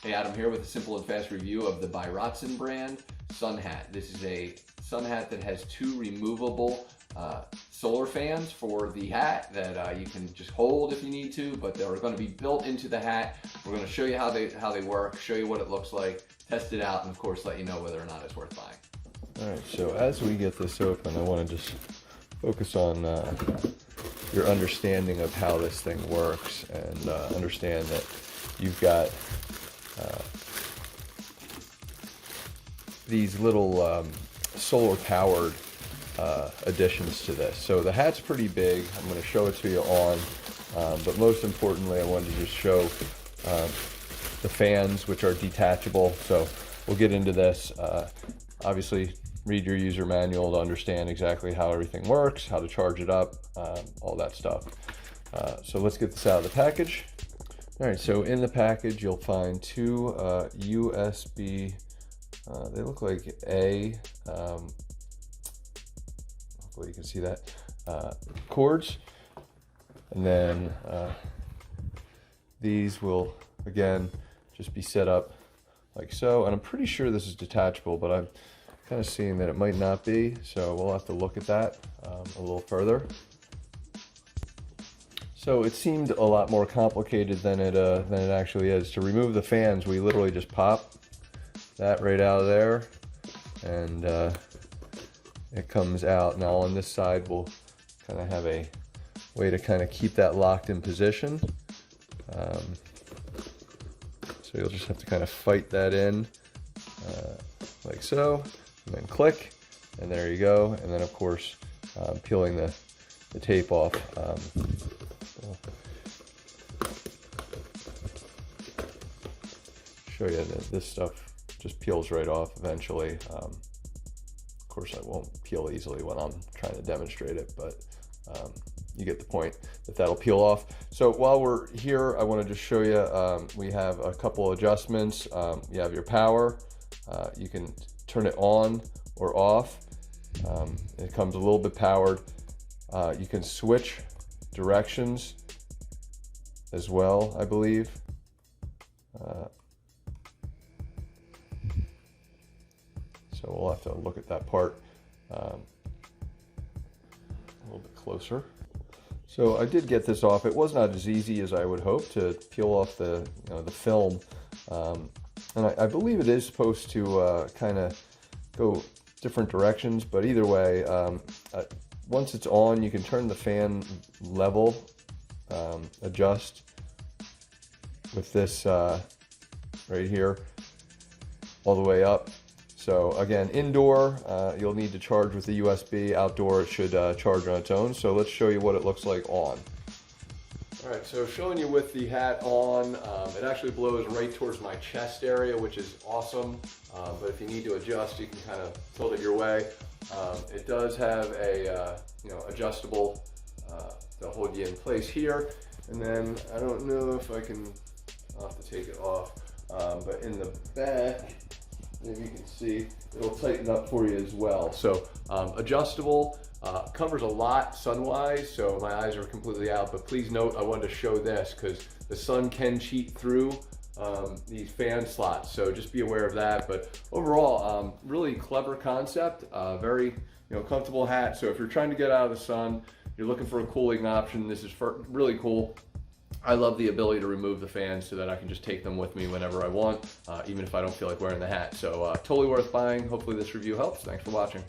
Hey, Adam here with a simple and fast review of the Byrotson brand sun hat. This is a sun hat that has two removable solar fans for the hat that you can just hold if you need to, but they're going to be built into the hat. We're going to show you how they work, show you what it looks like, test it out, and of course let you know whether or not it's worth buying. All right, so as we get this open, I want to just focus on your understanding of how this thing works, and understand that you've got these little solar powered additions to this. So the hat's pretty big. I'm going to show it to you on, but most importantly I wanted to just show the fans, which are detachable. So we'll get into this. Obviously read your user manual to understand exactly how everything works, how to charge it up, all that stuff. So let's get this out of the package. All right, so in the package you'll find two USB, they look like hopefully you can see that, cords. And then these will, again, just be set up like so. And I'm pretty sure this is detachable, but I'm kind of seeing that it might not be. So we'll have to look at that a little further. So it seemed a lot more complicated than it actually is. To remove the fans, we literally just pop that right out of there, and it comes out. Now on this side, we'll kind of have a way to kind of keep that locked in position. So you'll just have to kind of fight that in, like so, and then click, and there you go. And then of course, peeling the tape off. Show you that this stuff just peels right off eventually. Of course, I won't peel easily when I'm trying to demonstrate it, but you get the point that that'll peel off. So while we're here, I want to just show you, we have a couple adjustments. You have your power. You can turn it on or off. It comes a little bit powered. You can switch directions as well, I believe. So we'll have to look at that part a little bit closer. So I did get this off. It was not as easy as I would hope to peel off the film, and I believe it is supposed to kind of go different directions. But either way, once it's on, you can turn the fan level, adjust with this right here, all the way up. So again, indoor, you'll need to charge with the USB. Outdoor, it should charge on its own. So let's show you what it looks like on. All right, so showing you with the hat on, it actually blows right towards my chest area, which is awesome. But if you need to adjust, you can kind of tilt it your way. It does have a adjustable to hold you in place here. And then I don't know if I'll have to take it off, but in the back, maybe you can see, it'll tighten up for you as well. So adjustable, covers a lot sun-wise, so my eyes are completely out, but please note I wanted to show this because the sun can cheat through these fan slots, so just be aware of that. But overall, really clever concept, very comfortable hat. So if you're trying to get out of the sun, you're looking for a cooling option, this is really cool. I love the ability to remove the fans so that I can just take them with me whenever I want, even if I don't feel like wearing the hat. So totally worth buying. Hopefully this review helps. Thanks for watching.